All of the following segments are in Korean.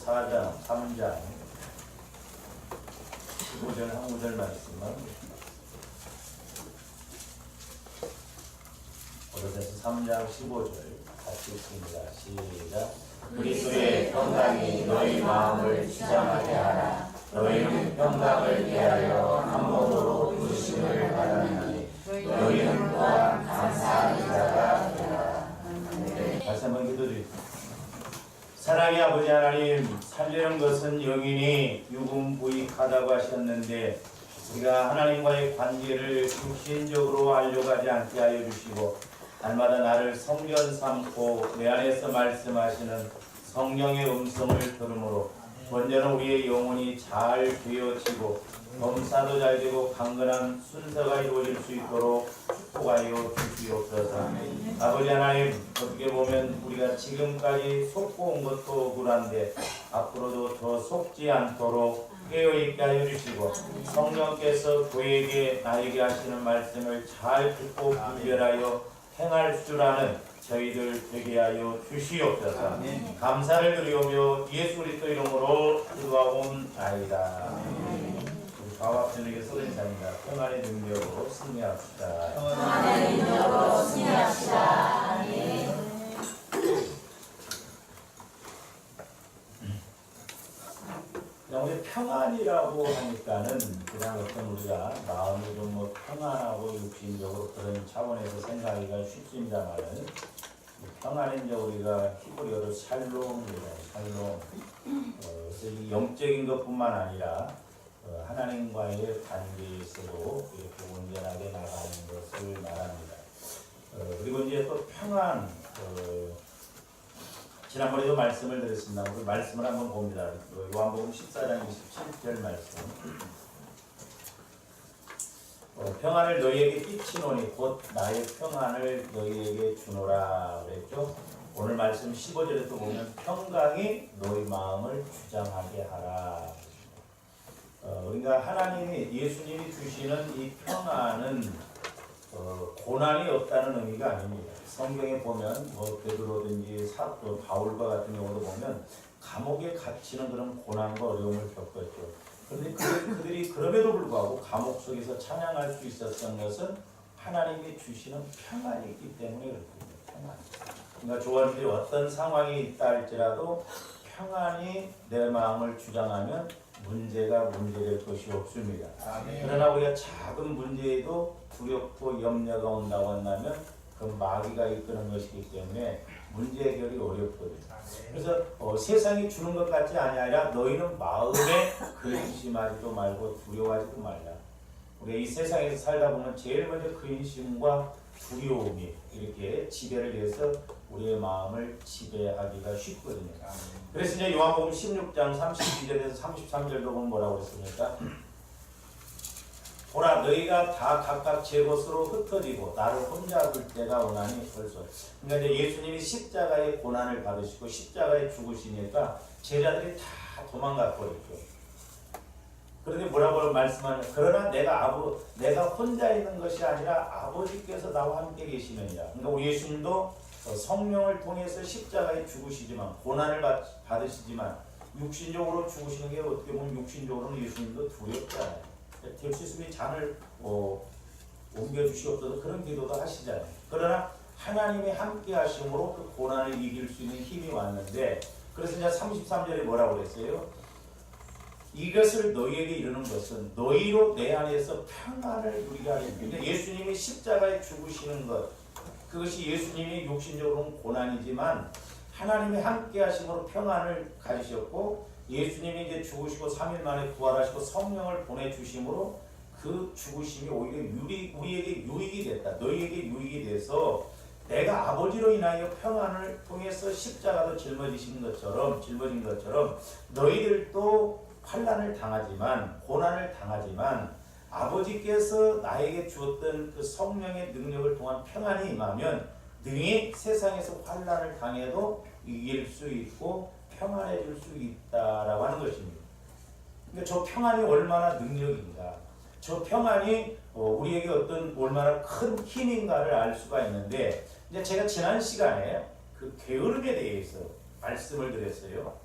4장 3장 15절 한 구절 말씀만 고린도서 3장 15절 같이 읽습니다. 시작. 그리스도의 평강이 너희 마음을 주장하게 하라. 너희는 평강을 위하여 한 몸으로 부르심을 받았나니 너희는 또한 감사하는 자가 되라. 다시 한번 기도드립니다. 사랑의 아버지 하나님, 살리는 것은 영이니 유분부익하다고 하셨는데 우리가 하나님과의 관계를 육신적으로 알려가지 않게 하여 주시고 날마다 나를 성전 삼고 내 안에서 말씀하시는 성령의 음성을 들으므로 먼저는 우리의 영혼이 잘 되어지고 범사도 잘 되고 강건한 순서가 이루어질 수 있도록 축복하여 주시옵소서. 아버지 하나님, 어떻게 보면 우리가 지금까지 속고 온 것도 억울한데 앞으로도 더 속지 않도록 깨어있게 하여 주시고 성령께서 그에게 나에게 하시는 말씀을 잘 듣고 분별하여 행할 줄 아는 저희들 되게 하여 주시옵소서. 감사를 드리오며 예수 그리스도 이름으로 기도하옵나이다. 우리 과학전에게 소리입니다. 평안의 능력으로 승리합시다. 평안의 능력으로 승리합시다. 아멘. 그냥 우리 평안이라고 하니까는 그냥 어떤 우리가 마음이 좀 뭐 평안하고 육신적으로 그런 차원에서 생각하기가 쉽습니다만은 평안은 이제 우리가 히브리어로 샬롬입니다. 샬롬. 그래서 이 영적인 것뿐만 아니라 하나님과의 관계에서도 이렇게 온전하게 나가는 것을 말합니다. 그리고 이제 또 평안. 지난번에도 말씀을 드렸습니다. 그 말씀을 한번 봅니다. 요한복음 14장 27절 말씀. 평안을 너희에게 끼치노니 곧 나의 평안을 너희에게 주노라 그랬죠. 오늘 말씀 15절에 또 보면 평강이 너희 마음을 주장하게 하라. 그러니까 하나님이 예수님이 주시는 이 평안은 고난이 없다는 의미가 아닙니다. 성경에 보면 뭐 베드로든지 사도 바울과 같은 경우도 보면 감옥에 갇히는 그런 고난과 어려움을 겪었죠. 그런데 그들이 그럼에도 불구하고 감옥 속에서 찬양할 수 있었던 것은 하나님이 주시는 평안이 있기 때문에 그렇습니다. 평안. 그러니까 조원들이 어떤 상황이 있다 할지라도 평안이 내 마음을 주장하면 문제가 문제될 것이 없습니다. 그러나 우리가 작은 문제에도 두렵고 염려가 온다고 한다면 그 마귀가 이끄는 것이기 때문에 문제 해결이 어렵거든요. 그래서 세상이 주는 것 같지 아니라 너희는 마음에 근심하지도 말고 두려워하지도 말라. 우리가 이 세상에서 살다 보면 제일 먼저 근심과 두려움이 이렇게 지배를 해서 우리의 마음을 지배하기가 쉽거든요. 그래서 이제 요한복음 16장 32절에서 33절도 보면 뭐라고 했습니까? 보라, 너희가 다 각각 제 것으로 흩어지고 나를 혼자 둘 때가 오나니 벌써. 그러니까 이제 예수님이 십자가의 고난을 받으시고 십자가에 죽으시니까 제자들이 다 도망가버렸죠. 그런데 뭐라고 말씀하냐? 그러나 내가 혼자 있는 것이 아니라 아버지께서 나와 함께 계시느니라. 그러니까 우리 예수님도 성령을 통해서 십자가에 죽으시지만 고난을 받으시지만 육신적으로 죽으시는 게 어떻게 보면 육신적으로는 예수님도 두렵지 않아요. 될 수 있으면 잔을 옮겨주시옵소서 그런 기도도 하시잖아요. 그러나 하나님이 함께 하심으로 그 고난을 이길 수 있는 힘이 왔는데 그래서 이제 33절에 뭐라고 그랬어요? 이것을 너희에게 이르는 것은 너희로 내 안에서 평안을 누리게 하려는 예수님이 십자가에 죽으시는 것 그것이 예수님이 육신적으로는 고난이지만 하나님이 함께 하심으로 평안을 가지셨고 예수님이 이제 죽으시고 3일 만에 부활하시고 성령을 보내주심으로 그 죽으심이 오히려 우리에게 유익이 됐다. 너희에게 유익이 돼서 내가 아버지로 인하여 평안을 통해서 십자가도 짊어진 것처럼 너희들도 환난을 당하지만 고난을 당하지만 아버지께서 나에게 주었던 그 성령의 능력을 통한 평안이 임하면 능히 세상에서 환난을 당해도 이길 수 있고 평안해질 수 있다라고 하는 것입니다. 그러니까 저 평안이 얼마나 능력인가, 저 평안이 우리에게 어떤 얼마나 큰 힘인가를 알 수가 있는데 이제 제가 지난 시간에 그 게으름에 대해서 말씀을 드렸어요.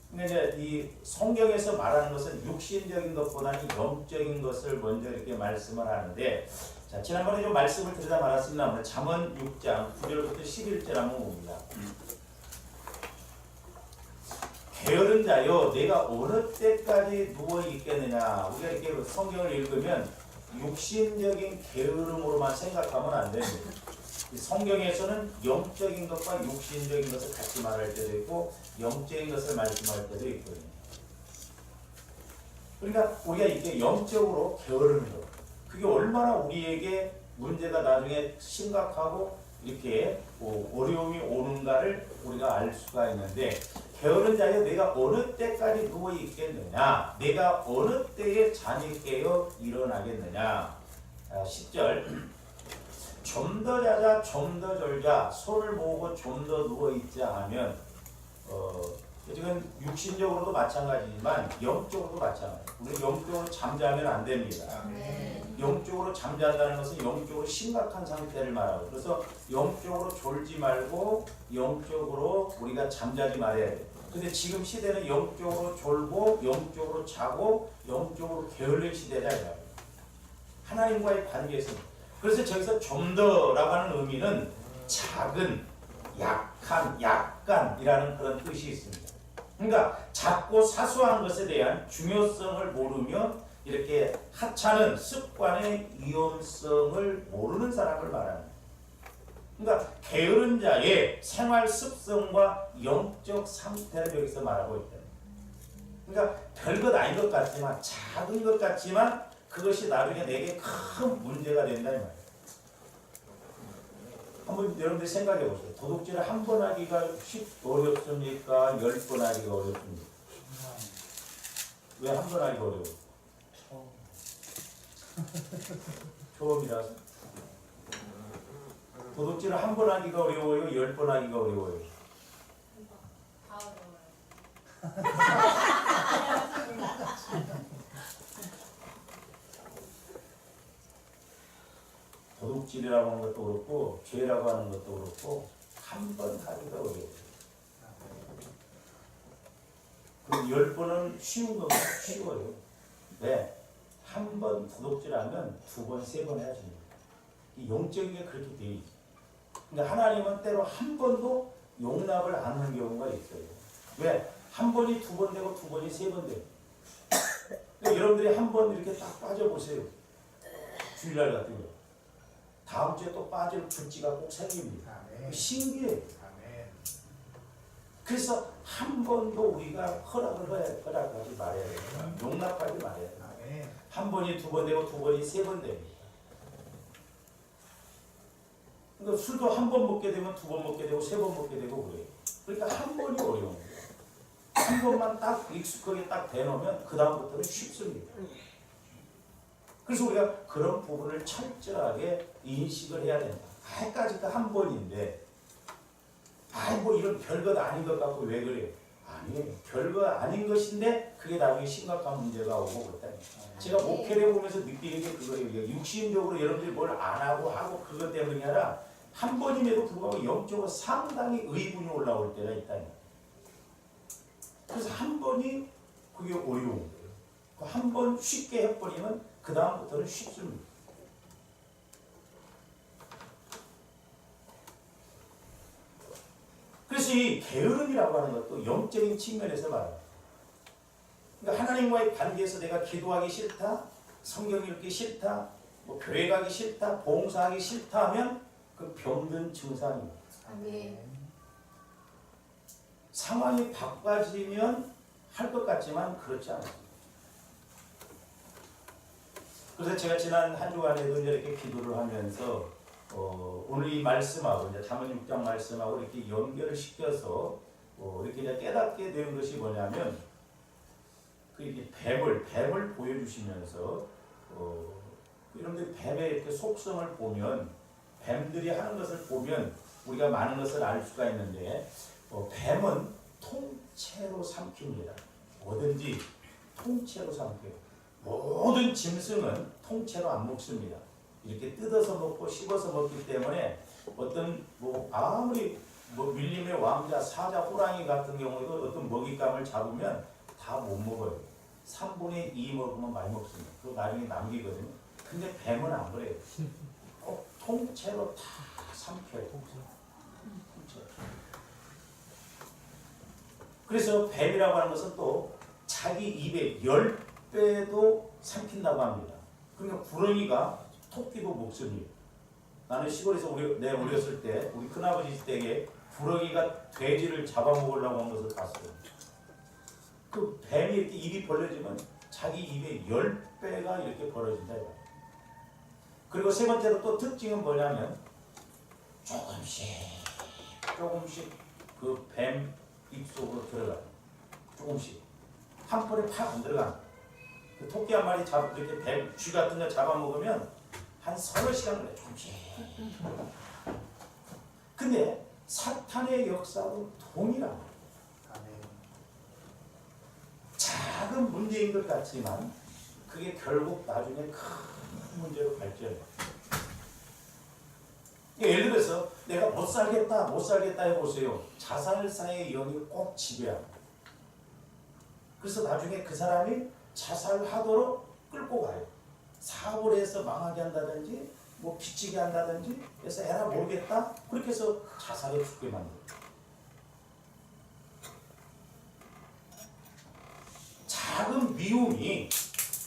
근데 이제 이 성경에서 말하는 것은 육신적인 것보다는 영적인 것을 먼저 이렇게 말씀을 하는데, 자, 지난번에 좀 말씀을 드리다 말았습니다. 잠언 6장 9절부터 11절 한번 봅니다. 게으른 자여, 내가 어느 때까지 누워 있겠느냐. 우리가 이렇게 성경을 읽으면 육신적인 게으름으로만 생각하면 안 됩니다. 성경에서는 영적인 것과 육신적인 것을 같이 말할 때도 있고 영적인 것을 말씀할 때도 있거든요. 그러니까 우리가 이렇게 영적으로 게으르는 것, 그게 얼마나 우리에게 문제가 나중에 심각하고 이렇게 어려움이 오는가를 우리가 알 수가 있는데, 게으른 자여 내가 어느 때까지 누워 있겠느냐, 내가 어느 때에 잠이 깨어 일어나겠느냐. 10절 좀 더 자자 좀 더 졸자 손을 모으고 좀 더 누워있자 하면 지금 육신적으로도 마찬가지지만 영적으로도 마찬가지예요. 우리 영적으로 잠자면 안 됩니다. 영적으로 잠잔다는 것은 영적으로 심각한 상태를 말하고, 그래서 영적으로 졸지 말고 영적으로 우리가 잠자지 말아야 돼요. 근데 지금 시대는 영적으로 졸고 영적으로 자고 영적으로 게을른 시대다. 하나님과의 관계에서. 그래서 저기서 좀 더라고 하는 의미는 작은, 약한, 약간이라는 그런 뜻이 있습니다. 그러니까 작고 사소한 것에 대한 중요성을 모르며 이렇게 하찮은 습관의 위험성을 모르는 사람을 말합니다. 그러니까 게으른 자의 생활 습성과 영적 상태를 여기서 말하고 있다. 그러니까 별것 아닌 것 같지만, 작은 것 같지만 그것이 나중에 내게 큰 문제가 된다 이 말이에요. 한번 여러분들 생각해 보세요. 도둑질을 한 번 하기가 어렵습니까? 10번 하기가 어렵습니까? 왜 한 번 하기가 어려워요? 처음이라서. 도둑질을 한 번 하기가 어려워요? 10번 하기가 어려워요? 다 어려워요. 도둑질이라고 하는 것도 그렇고 죄라고 하는 것도 그렇고 한 번 하기가 어려워요. 그럼 10번은 쉬운 거면 쉬워요. 네. 한 번 도둑질하면 2번, 3번 해야 됩니다. 이 영적인 게 그렇게 되어 있어요. 그러니까 하나님은 때로 한 번도 용납을 안 하는 경우가 있어요. 왜? 한 번이 2번 되고 2번이 3번 돼요. 그러니까 여러분들이 한 번 이렇게 딱 빠져보세요. 주일날 같은 거. 다음 주에 또 빠질 줄지가 꼭 생깁니다. 신기해요. 그래서 한 번도 우리가 허락하지 말아야 돼요. 용납하지 말아야 돼요. 한 번이 2번 되고 2번이 3번 됩니다. 그러니까 술도 한 번 먹게 되면 2번 먹게 되고 3번 먹게 되고 그래요. 그러니까 한 번이 어려운 거예요. 한 번만 딱 익숙하게 딱 대놓으면 그 다음부터는 쉽습니다. 그래서 우리가 그런 부분을 철저하게 인식을 해야 된다. 아직까지 한 번인데, 뭐 이런 별것 아닌 것 같고 왜 그래요? 아니에요. 별거 아닌 것인데 그게 나중에 심각한 문제가 오고 그렇다. 제가 목회를 해보면서 느끼는 게 그거예요. 육신적으로 여러분들이 뭘 안 하고 그것 때문이 아니라 한 번임에도 불구하고 영적으로 상당히 의문이 올라올 때가 있다. 그래서 한 번이 그게 어려운 거예요. 한 번 쉽게 해버리면 그 다음부터는 쉽습니다. 그래서 이 게으름이라고 하는 것도 영적인 측면에서 말해요. 그러니까 하나님과의 관계에서 내가 기도하기 싫다, 성경 읽기 싫다, 뭐 교회 가기 싫다, 봉사하기 싫다 하면 그 병든 증상입니다. 상황이 바꿔지면 할 것 같지만 그렇지 않습니다. 그래서 제가 지난 한 주간에도 이렇게 기도를 하면서 오늘 이 말씀하고 이제 잠언 6장 말씀하고 이렇게 연결을 시켜서 이렇게 이제 깨닫게 되는 것이 뭐냐면 그 이게 뱀을 보여주시면서 여러분들 뱀의 이렇게 속성을 보면 뱀들이 하는 것을 보면 우리가 많은 것을 알 수가 있는데 뱀은 통째로 삼킵니다. 뭐든지 통째로 삼켜요. 모든 짐승은 통째로 안 먹습니다. 이렇게 뜯어서 먹고 씹어서 먹기 때문에 어떤 아무리 뭐 밀림의 왕자, 사자, 호랑이 같은 경우에도 어떤 먹잇감을 잡으면 다 못 먹어요. 3분의 2 먹으면 많이 먹습니다. 그거 나중에 남기거든요. 근데 뱀은 안 그래요. 꼭 통째로 다 삼켜요. 통째로. 그래서 뱀이라고 하는 것은 또 자기 입에 10배도 삼킨다고 합니다. 그러니까 구렁이가 토끼도 목숨이에요. 나는 시골에서 내가 어렸을 때 우리 큰아버지 댁에 구렁이가 돼지를 잡아먹으려고 한 것을 봤어요. 그 뱀이 이렇게 입이 벌어지면 자기 입에 10배가 이렇게 벌어진다. 그리고 세 번째로 또 특징은 뭐냐면 조금씩 그 뱀 입속으로 들어가요. 조금씩. 한 번에 팍 안 들어가요. 그 토끼 한 마리 이렇게 뱀, 쥐 같은 거 잡아먹으면 한 서너 시간 걸려요. 조금씩. 근데 사탄의 역사도 동일합니다. 작은 문제인 것 같지만 그게 결국 나중에 큰 문제로 발전해요. 예를 들어서 내가 못 살겠다 해보세요. 자살사의 영이 꼭 지배합니다. 그래서 나중에 그 사람이 자살하도록 끌고 가요. 사업을 해서 망하게 한다든지 뭐 비치게 한다든지 그래서 에라 모르겠다 그렇게 해서 자살에 죽게 만들어요. 작은 미움이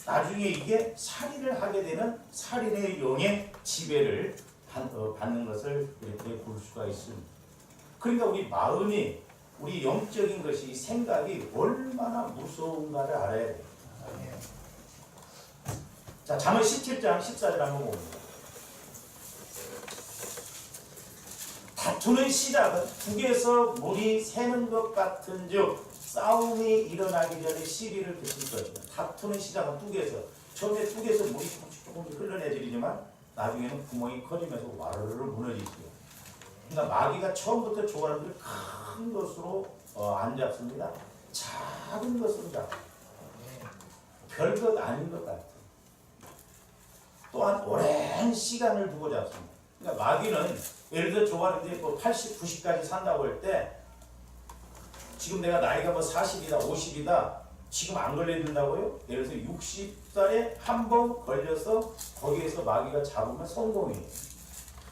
나중에 이게 살인을 하게 되는 살인의 영의 지배를 받는 것을 이렇게 볼 수가 있습니다. 그러니까 우리 마음이 우리 영적인 것이 생각이 얼마나 무서운가를 알아야 돼요. 자, 잠언 17장 14절 한번 봅니다. 다투는 시작은 북에서 물이 새는 것 같은즉 싸움이 일어나기 전에 시비를 붙일 것이다. 다투는 시작은 뚝에서 처음에 뚝에서 물이 조금씩 흘러내리지만 나중에는 구멍이 커지면서 와르르 무너지지요. 그러니까 마귀가 처음부터 좋아하는 것을 큰 것으로 안 잡습니다. 작은 것으로 잡아요. 별것 아닌 것 같아요. 또한 오랜 시간을 두고 잡습니다. 그러니까 마귀는 예를 들어 좋아하는데 뭐 80, 90까지 산다고 할 때 지금 내가 나이가 뭐 40이다, 50이다 지금 안 걸려야 된다고요? 예를 들어서 60살에 한 번 걸려서 거기에서 마귀가 잡으면 성공이에요.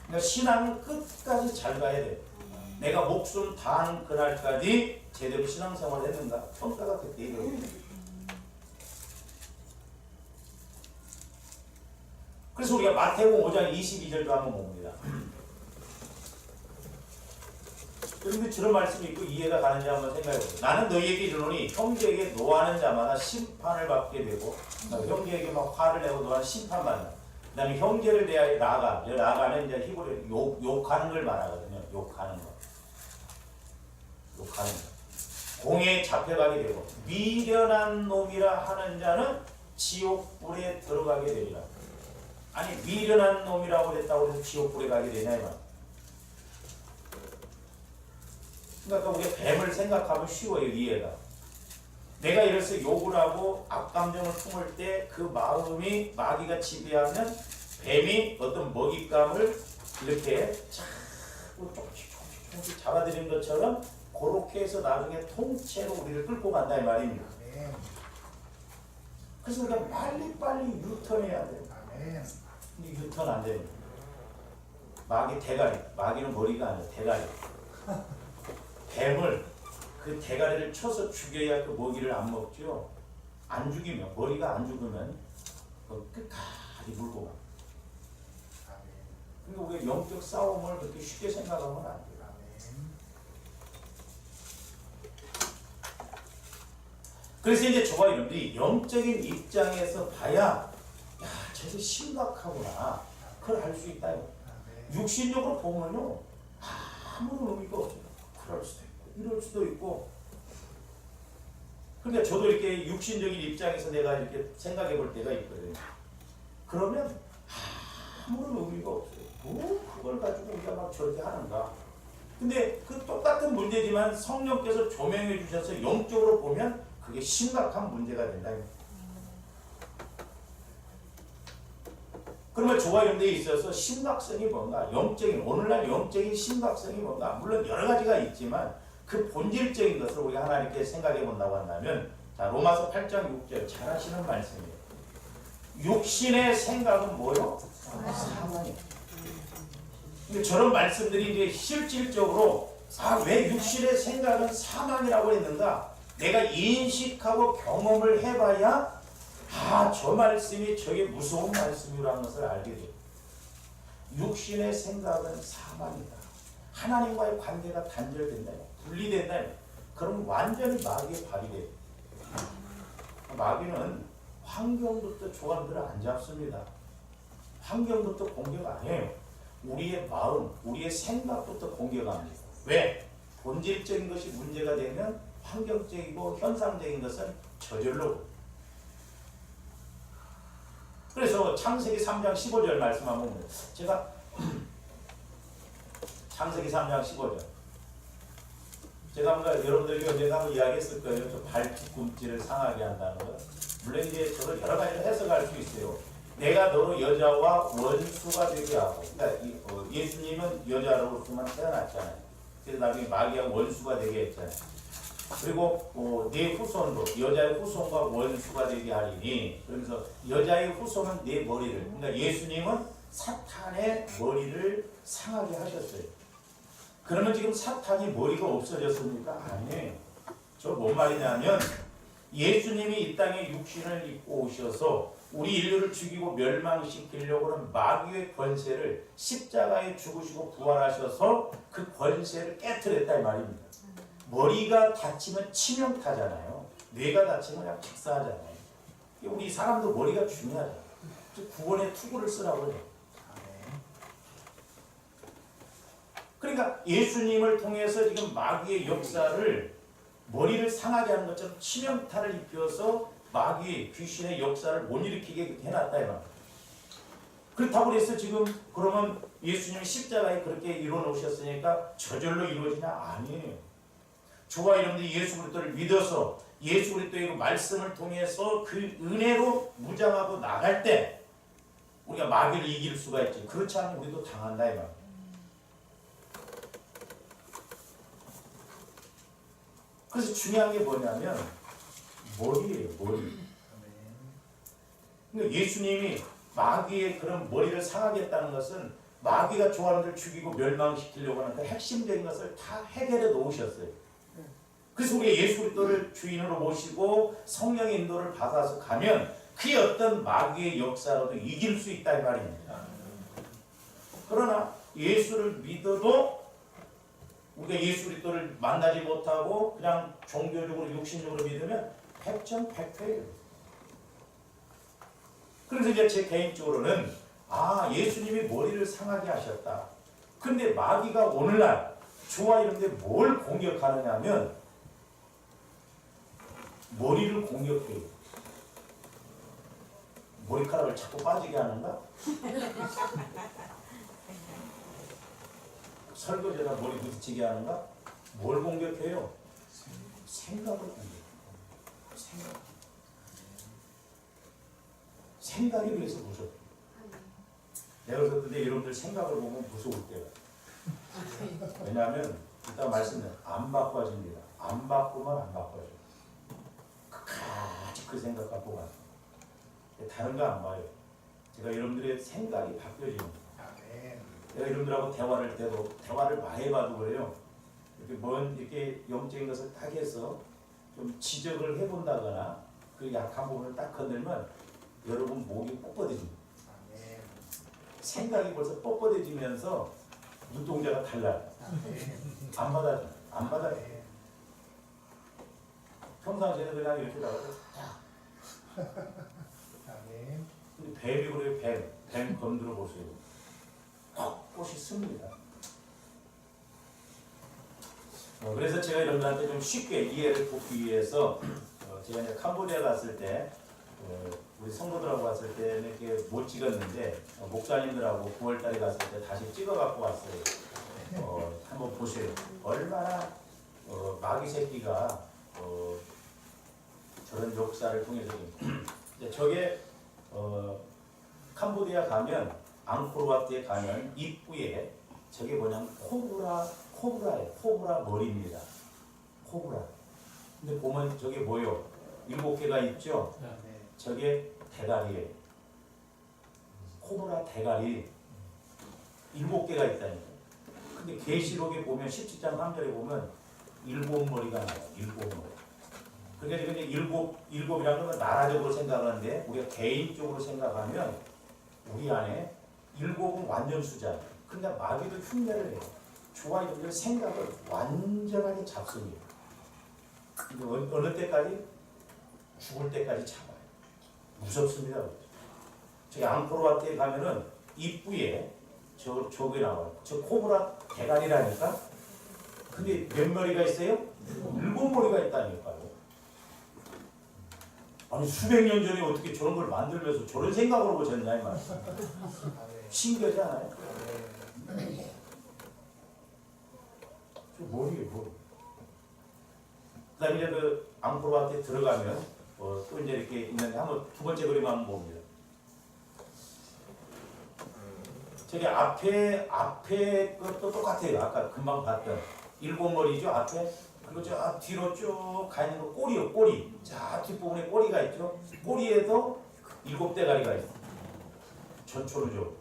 그러니까 신앙은 끝까지 잘 가야 돼요. 내가 목숨 다하는 그날까지 제대로 신앙생활을 했는가? 평가가 그때 이거예요. 그래서 우리가 마태복음 5장 22절도 한번 봅니다. 그런데 저런 말씀이 있고 이해가 가는지 한번 생각해보세요. 나는 너희에게 이르노니 형제에게 노하는 자마다 심판을 받게 되고 형제에게 막 화를 내고 노하는 심판받는다. 그 다음에 형제를 대하여 나가는 이제 히브리어 욕하는 걸 말하거든요. 욕하는 거. 공에 잡혀가게 되고 미련한 놈이라 하는 자는 지옥불에 들어가게 되리라. 아니 미련한 놈이라고 했다고 해서 지옥불에 가게 되냐 이 말. 그러니까 우리가 뱀을 생각하면 쉬워요. 이해가. 내가 이래서 욕을 하고 악감정을 품을 때 그 마음이 마귀가 지배하면 뱀이 어떤 먹잇감을 이렇게 자꾸 조금씩 잡아들이는 것처럼 그렇게 해서 나중에 통째로 우리를 끌고 간다 이 말입니다. 그래서 우리가 빨리빨리 유턴해야 돼요. 근데 유턴 안 됩니다. 마귀 대가리, 마귀는 머리가 아니에요. 대가리. 뱀을 그 대가리를 쳐서 죽여야 그 먹이를 안 먹죠. 안 죽이면 머리가 안 죽으면 끝까지 물고 가. 그러니까 우리가 영적 싸움을 그렇게 쉽게 생각하면 안 돼요. 그래서 이제 저와 여러분들이 영적인 입장에서 봐야 야, 저게 심각하구나. 그걸 알 수 있다. 육신적으로 보면요 아무런 의미가 없어요. 그럴 수도 있고 이럴 수도 있고. 그러니까 저도 이렇게 육신적인 입장에서 내가 이렇게 생각해 볼 때가 있거든요. 그러면 아무런 의미가 없어요. 뭐 그걸 가지고 우리가 막 저렇게 하는가. 근데 그 똑같은 문제지만 성령께서 조명해 주셔서 영적으로 보면 그게 심각한 문제가 된다. 그러면 조화 이런 데 있어서 심각성이 뭔가, 영적인, 오늘날 영적인 심각성이 뭔가, 물론 여러 가지가 있지만 그 본질적인 것을 우리가 하나님께 생각해 본다고 한다면, 자, 로마서 8장 6절 잘 하시는 말씀이에요. 육신의 생각은 뭐요? 사망이에요. 근데 저런 말씀들이 이제 실질적으로 왜 육신의 생각은 사망이라고 했는가? 내가 인식하고 경험을 해봐야 저 말씀이 저게 무서운 말씀이라는 것을 알게 돼요. 육신의 생각은 사망이다. 하나님과의 관계가 단절된다, 분리된다. 그럼 완전히 마귀의 발이 돼요. 마귀는 환경부터 조감들을 안 잡습니다. 환경부터 공격 안 해요. 우리의 마음, 우리의 생각부터 공격합니다. 왜? 본질적인 것이 문제가 되면 환경적이고 현상적인 것은 저절로. 그래서 창세기 3장 15절 말씀 한번 보면, 제가 창세기 3장 15절 제가 뭔가 여러분들에게 언젠가 한번 이야기했을 거예요. 저 발뒤꿈치를 상하게 한다는 거. 물론 이제 저걸 여러 가지로 해석할 수 있어요. 내가 너로 여자와 원수가 되게 하고, 그러니까 예수님은 여자로서만 태어났잖아요. 그래서 나중에 마귀와 원수가 되게 했잖아요. 그리고 내 후손도 여자의 후손과 원수가 되게 하리니, 그러면서 여자의 후손은 내 머리를, 그러니까 예수님은 사탄의 머리를 상하게 하셨어요. 그러면 지금 사탄이 머리가 없어졌습니까? 아니에요. 저 뭔 말이냐면, 예수님이 이 땅에 육신을 입고 오셔서 우리 인류를 죽이고 멸망시키려고 하는 마귀의 권세를 십자가에 죽으시고 부활하셔서 그 권세를 깨트렸다 이 말입니다. 머리가 다치면 치명타잖아요. 뇌가 다치면 그냥 직사하잖아요. 우리 사람도 머리가 중요하잖아요. 구원의 투구를 쓰라고 해요. 그러니까 예수님을 통해서 지금 마귀의 역사를 머리를 상하게 하는 것처럼 치명타를 입혀서 마귀의 귀신의 역사를 못 일으키게 해놨다 이 말이에요. 그렇다고 해서 지금 그러면 예수님이 십자가에 그렇게 이루어놓으셨으니까 저절로 이루어지냐? 아니에요. 저와 여러분들이 예수 그리스도를 믿어서 예수 그리스도의 말씀을 통해서 그 은혜로 무장하고 나갈 때 우리가 마귀를 이길 수가 있지. 그렇지 않으면 우리도 당한다 이 말이에요. 그래서 중요한 게 뭐냐면 머리예요, 머리. 그러니까 예수님이 마귀의 그런 머리를 상하게 했다는 것은 마귀가 좋아하는 데를 죽이고 멸망시키려고 하는 그 핵심적인 것을 다 해결해 놓으셨어요. 그래서 우리가 예수 그리스도를 주인으로 모시고 성령의 인도를 받아서 가면 그 어떤 마귀의 역사로도 이길 수 있다 이 말입니다. 그러나 예수를 믿어도 우리가 예수 그리스도를 만나지 못하고 그냥 종교적으로 육신적으로 믿으면 백전백패예요. 그래서 이제 제 개인적으로는 예수님이 머리를 상하게 하셨다. 근데 마귀가 오늘날 저와 이런데 뭘 공격하느냐 하면 머리를 공격해요. 머리카락을 자꾸 빠지게 하는가? 설거지에다 머리 부딪히게 하는가? 뭘 공격해요? 생각을 공격해요. 생각이 그래서 무서워. 내가 그래서 근데 여러분들 생각을 보면 무서울 때가. 왜냐하면 이따 말씀드려요. 안 바꿔집니다. 안 바꾸면 안 바꿔요. 끝까지 그 생각 갖고 가요. 다른 거 안 봐요. 제가 여러분들의 생각이 바뀌어집니다. 내가 여러분들하고 대화를 많이 해봐도 그래요. 이렇게 영적인 것을 딱 해서 좀 지적을 해본다거나 그 약한 부분을 딱 건들면 여러분 목이 뻣뻣해집니다. 생각이 벌써 뻣뻣해지면서 눈동자가 달라요. 안 받아줘. 안 받아요. 평상시에는 그냥 이렇게 나가서 근데 뱀이 그래요. 뱀 건드려 보세요. 꽃이 씁니다. 그래서 제가 여러분한테 좀 쉽게 이해를 돕기 위해서 제가 이제 캄보디아 갔을 때 우리 성도들하고 갔을 때는 이렇게 못 찍었는데 목사님들하고 9월달에 갔을 때 다시 찍어갖고 왔어요. 한번 보세요. 얼마나 마귀 새끼가 저런 역사를 통해서 저게 캄보디아 가면 앙코르와트에 가면 입구에 저게 뭐냐면 코브라예요. 코브라 머리입니다. 코브라. 근데 보면 저게 뭐요? 7개가 있죠? 저게 대가리예요. 코브라 대가리 7개가 있다니까. 근데 계시록에 보면 17장 3절에 보면 7머리가 나와요. 7머리. 그러니까 이제 일곱이라는 건 나라적으로 생각하는데 우리가 개인적으로 생각하면 우리 안에 7은 완전 숫자예요. 그러니까 마귀도 흉내를 내요. 좋아 이런 생각을 완전하게 잡습니다. 근데 어느 때까지? 죽을 때까지 잡아요. 무섭습니다. 저기 앙코르와트에 가면은 입구에 저게 나와요. 저 코브라 대가리라니까. 근데 몇 머리가 있어요? 7머리가 있다니까요. 아니 수백 년 전에 어떻게 저런 걸 만들면서 저런 생각으로 보셨냐 이 말. 신기하지 않아요? 저 머리에 머리. 그다음에 이제 그 앙코르와트에 들어가면 또 이제 이렇게 있는데 한번 두 번째 그림 한번 봅니다. 저기 앞에 것도 똑같아요. 아까 금방 봤던 7머리죠 앞에. 그리고 저 뒤로 쭉 가 있는 거 꼬리요 꼬리. 자 뒷부분에 꼬리가 있죠. 꼬리에도 7대가리가 있어요. 전초로죠.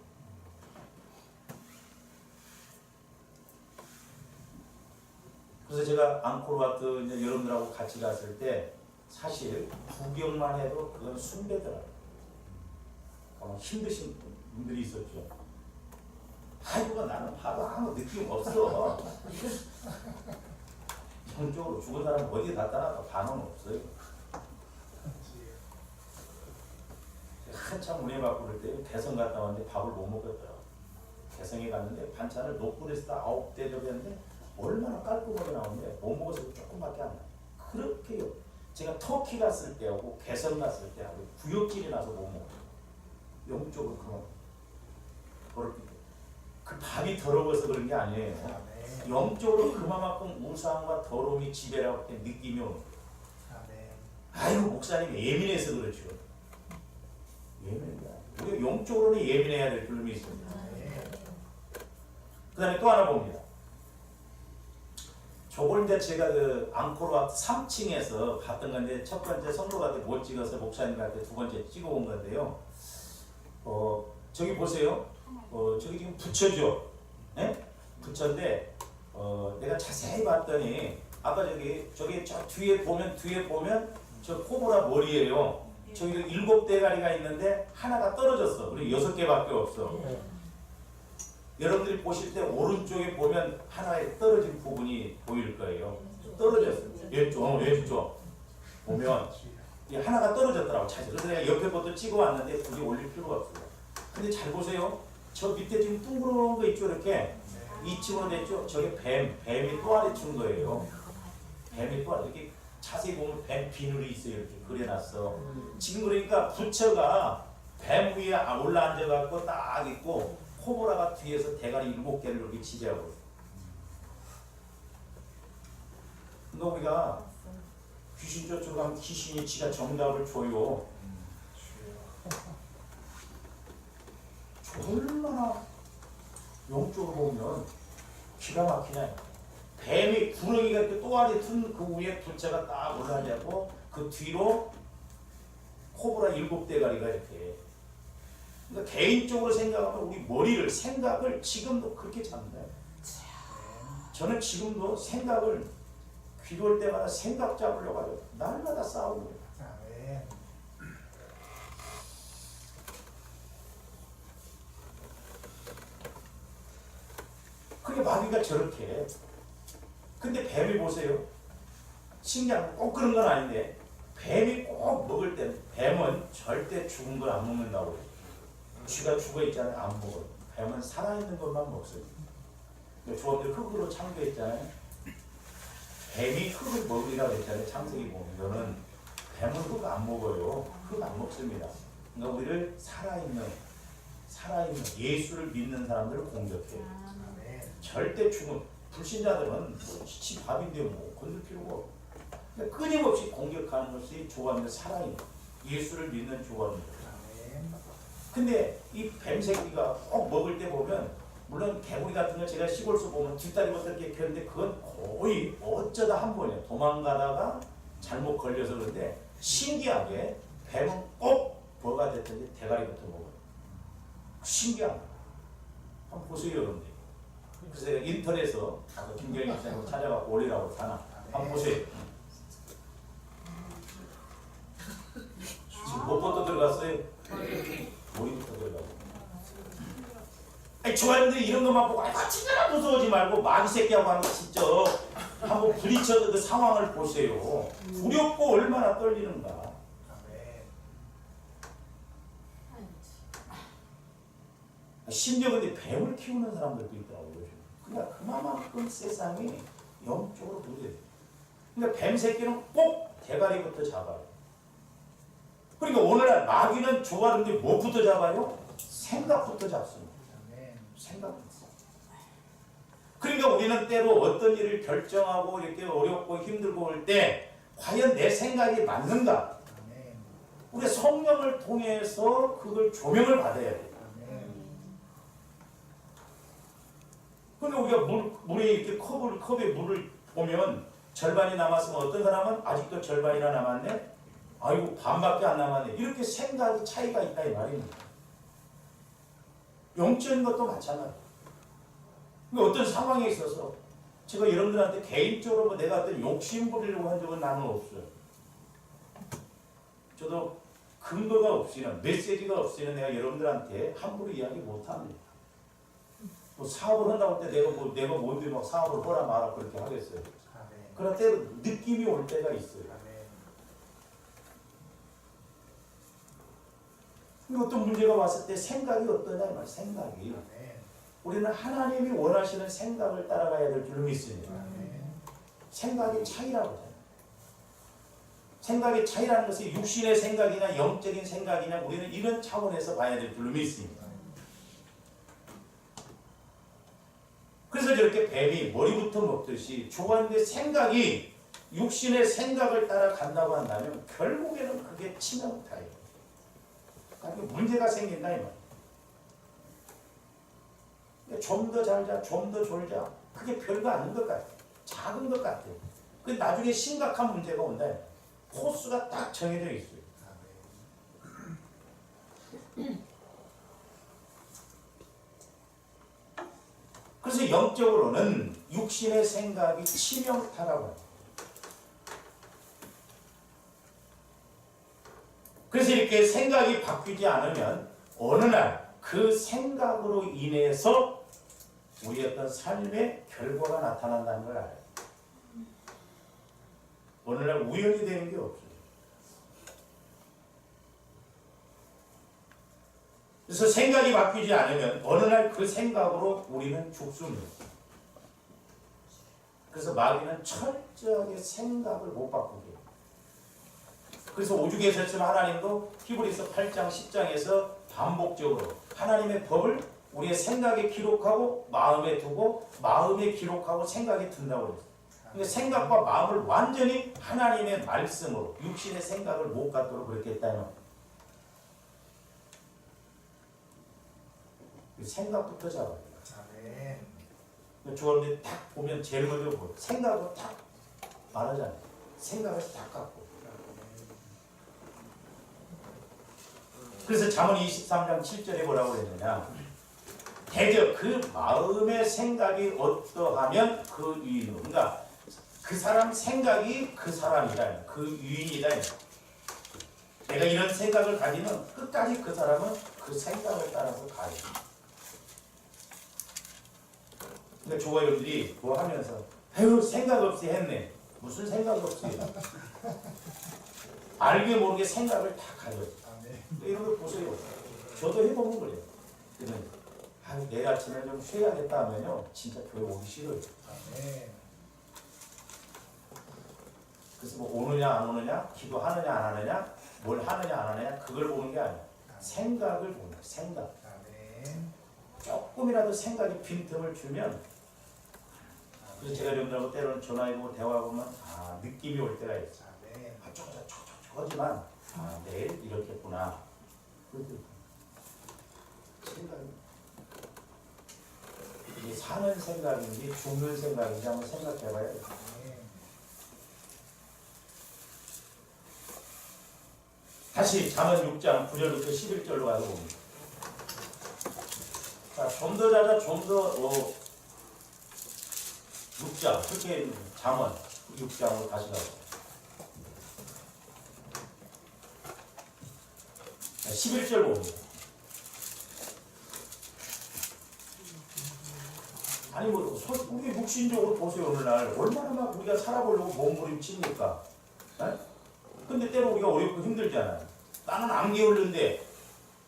그래서 제가 앙코르와트 이제 여러분들하고 같이 갔을 때 사실 구경만 해도 그건 숭배더라고요. 힘드신 분들이 있었죠. 아이고 나는 봐도 아무 느낌 없어. 영적으로 죽은 사람 어디에 갖다 놔도 반응 없어요. 한참 은혜 받고 그럴 때 개성 갔다 왔는데 밥을 못 먹었더라고요. 개성에 갔는데 반찬을 노프레스 9대 접이었는데 얼마나 깔끔하게 나오는데 못 먹어서 조금밖에 안 나요. 그렇게요. 제가 터키 갔을 때하고 개성 갔을 때하고 구역질이 나서 못 먹어요. 영적으로 그 밥이 더러워서 그런 게 아니에요. 영적으로 그만큼 우상과 더러움이 지배라고 느낌이 오는 거예요. 아이고 목사님 예민해서 그렇죠. 예민해야 우리가 영적으로는 예민해야 될 줄이 있습니다. 그 다음에 또 하나 봅니다. 저걸 이제 제가 그 앙코르와트 3층에서 봤던 건데 첫 번째 성도가 못 찍어서 목사님한테 두 번째 찍어온 건데요. 저기 보세요. 저기 지금 부처죠. 네? 부처인데 내가 자세히 봤더니 아까 저기 저 뒤에 보면 저 코브라 머리예요. 저기 7대가리가 있는데 하나가 떨어졌어. 그리고 6개밖에 없어. 여러분들이 보실 때 오른쪽에 보면 하나에 떨어진 부분이 보일 거예요. 떨어졌어요. 왼쪽 보면 하나가 떨어졌더라고. 그래서 내가 옆에 것도 찍어왔는데 굳이 올릴 필요가 없어요. 근데 잘 보세요. 저 밑에 지금 둥그런 거 있죠. 이렇게 2층으로 됐죠. 저게 뱀이 또 아래 준 거예요. 뱀이 또 아래 이렇게 자세히 보면 뱀 비늘이 있어요. 이렇게 그려놨어. 지금 그러니까 부처가 뱀 위에 올라앉아갖고 딱 있고 코브라가 뒤에서 대가리 7개를 이렇게 지지하고 있어요. 그러니까 우리가 귀신 쫓아가면 귀신이 지가 정답을 줘요. 얼마나 영적으로 보면 기가 막히냐. 뱀이 구렁이가 이렇게 또아리 튼 그 위에 부처가 딱 올라가고 그 뒤로 코브라 7대가리가 이렇게. 그러니까 개인적으로 생각하면 우리 머리를 생각을 지금도 그렇게 잡는다. 저는 지금도 생각을 기도할 때마다 생각 잡으려고 하죠. 날마다 싸우고 그래요. 그게 마귀가 저렇게. 근데 뱀이 보세요. 신기한 꼭 그런 건 아닌데 뱀이 꼭 먹을 때는 뱀은 절대 죽은 걸 안 먹는다고. 쥐가 죽어 있잖아요. 안 먹어요. 뱀은 살아있는 것만 먹어요. 조합들 흙으로 창조했잖아요. 뱀이 흙을 먹으리라고 했잖아요. 창세기 보면 뱀은 흙 안 먹어요. 흙 안 먹습니다. 그러니까 우리를 살아있는 예수를 믿는 사람들을 공격해요. 절대 죽은 불신자들은 지 밥인데 뭐 건들 필요가 없고 끊임없이 공격하는 것이 조합들 살아있는 예수를 믿는 조합입니다. 근데 이 뱀 새끼가 꼭 먹을 때 보면 물론 개구리 같은 거 제가 시골서 보면 뒷다리부터 이렇게 펴는데 그건 거의 어쩌다 한 번이에요. 도망가다가 잘못 걸려서 그런데 신기하게 뱀은 꼭 뭐가 됐든지 대가리부터 먹어요. 신기한 거예요. 한번 보세요 여러분들. 그래서 제가 인터넷에서 김경희 목사님 찾아가고 올리라고 하나 한번 보세요. 지금 무엇부터 들어갔어요? 머리부터 들어가고. 아니 좋아하는데 이런 것만 보고 아 진짜 무서워하지 말고 마귀 새끼하고 하는 거 진짜 한번 부딪혀서 그 상황을 보세요. 두렵고 얼마나 떨리는가. 심지어 근데 뱀을 키우는 사람들도 있더라고요. 그러니까 그만큼 세상이 영적으로 문제돼요. 그러니까 뱀 새끼는 꼭 대가리부터 잡아요. 그러니까 오늘날 마귀는 좋아하는데 무엇부터 잡아요? 생각부터 잡습니다. 생각부터. 그러니까 우리는 때로 어떤 일을 결정하고 이렇게 어렵고 힘들고 할 때 과연 내 생각이 맞는가? 우리가 성령을 통해서 그걸 조명을 받아야 돼요. 근데 우리가 물에 이렇게 컵에 물을 보면 절반이 남았으면 어떤 사람은 아직도 절반이나 남았네? 아이고 반밖에 안 남았네. 이렇게 생각이 차이가 있다 이 말입니다. 영적인 것도 마찬가지예요. 그러니까 어떤 상황에 있어서 제가 여러분들한테 개인적으로 뭐 내가 어떤 욕심 부리려고 한 적은 나는 없어요. 저도 근거가 없이는 메시지가 없이는 내가 여러분들한테 함부로 이야기 못합니다. 뭐 사업을 한다고 할 때 내가 뭔데 막 사업을 허라 말아 그렇게 하겠어요. 그럴 때 느낌이 올 때가 있어요. 어떤 문제가 왔을 때 생각이 어떠냐 이 말. 생각이 우리는 하나님이 원하시는 생각을 따라가야 될 줄 믿습니다. 생각의 차이라고 하잖아요. 생각의 차이라는 것이 육신의 생각이냐 영적인 생각이냐 우리는 이런 차원에서 봐야 될 줄 믿습니다. 그래서 저렇게 뱀이 머리부터 먹듯이 좋아하는데 생각이 육신의 생각을 따라간다고 한다면 결국에는 그게 치명타예요. 그러니까 문제가 생긴다 이 말이에요. 좀 더 잘자, 좀 더 졸자. 그게 별거 아닌 것 같아요. 작은 것 같아요. 그 나중에 심각한 문제가 온다. 코스가 딱 정해져 있어요. 그래서 영적으로는 육신의 생각이 치명타라고 합니다. 그래서 이렇게 생각이 바뀌지 않으면 어느 날 그 생각으로 인해서 우리 어떤 삶의 결과가 나타난다는 걸 알아요. 어느 날 우연히 되는 게 없어요. 그래서 생각이 바뀌지 않으면 어느 날 그 생각으로 우리는 죽습니다. 그래서 마귀는 철저하게 생각을 못 바꾸게 해요. 그래서 오죽했었지만 하나님도 히브리서 8장 10장에서 반복적으로 하나님의 법을 우리의 생각에 기록하고 마음에 두고 마음에 기록하고 생각에 둔다고 그랬어요. 그러니까 생각과 마음을 완전히 하나님의 말씀으로 육신의 생각을 못 갖도록 그렇게 했다는 생각부터 잡아요. 주어를 딱 보면 제일 먼저 보여. 생각을 딱 말하잖아요. 생각을 딱 갖고. 그래서 잠언 23장 7절에 뭐라고 했느냐. 대저 그 마음의 생각이 어떠하면 그 유인으로. 그러니까 그 사람 생각이 그 사람이다. 그 유인이다. 내가 이런 생각을 가지면 끝까지 그 사람은 그 생각을 따라서 가요. 그러니까 조가요들이 뭐 하면서 아유 생각 없이 했네. 무슨 생각 없이 알게 모르게 생각을 다 가져요. 이런 걸 보세요. 저도 해보면 그래요. 그러면 내일 아침에 좀 쉬어야겠다 하면요 진짜 교회 오기 싫어요. 그래서 뭐 오느냐 안 오느냐, 기도하느냐 안 하느냐, 뭘 하느냐 안 하느냐 그걸 보는 게 아니에요. 생각을 보는 거예요. 생각. 조금이라도 생각이 빈틈을 주면 그래서 제가 여러분들하고 때로는 전화해보고 대화해보면 느낌이 올 때가 있어요. 촉촉촉촉하지만 내일 이렇겠구나. 생각입니다. 이게 사는 생각인지 죽는 생각인지 한번 생각해봐야 돼요. 다시 잠언 6장 9절부터 11절로 가서 봅니다. 자, 좀 더 자자, 좀 더 6장, 특히 잠언 6장으로 다시 가고 11절 봅니다. 아니 뭐 우리 육신적으로 보세요. 오늘날 얼마나 막 우리가 살아보려고 몸부림칩니까? 근데 때로 우리가 어렵고 힘들잖아요. 나는 안 게을른데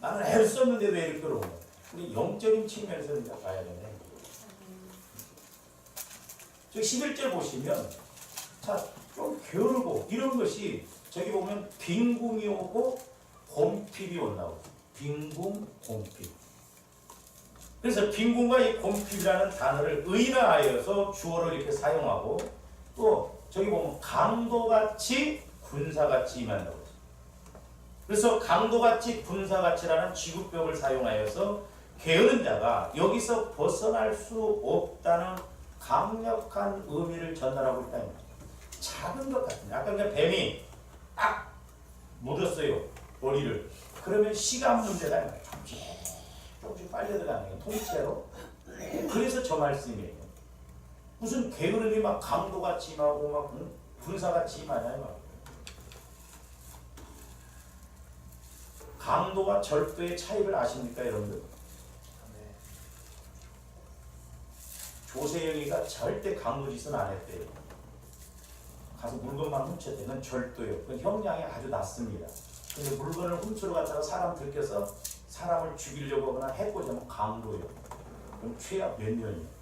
나는 애를 썼는데 왜 이렇게 그러고 우리 영적인 측면에서 우리가 봐야 되네. 저 11절 보시면 자, 좀 게으르고 이런 것이 저기 보면 빈궁이 오고 곰핍이 온다고. 빈궁, 곰핍. 그래서 빈궁과 이 곰핍이라는 단어를 의인화하여서 주어를 이렇게 사용하고 또 저기 보면 강도같이 군사같이 임한다고. 그래서 강도같이 군사같이라는 지구법을 사용하여서 게으른 자가 여기서 벗어날 수 없다는 강력한 의미를 전달하고 있다는 거예요. 작은 것 같은데 아까 그냥 뱀이 딱 묻었어요. 머리를. 그러면 시간 문제가 아니라 조금씩 빨려 들어가는 거예요. 통째로. 그래서 저 말씀이에요. 무슨 게으름이 막 강도같이 임하고 막 군사같이 임하냐요. 막. 강도와 절도의 차이를 아십니까 여러분들? 조세영이가 절대 강도짓은 안 했대요. 가서 물건만 훔쳤대. 그건 절도요. 그건 형량이 아주 낮습니다. 근데 물건을 훔치러 갔다가 사람 들켜서 사람을 죽이려고 하거나 해코지 하면 강도요. 그럼 최악 몇 년이요?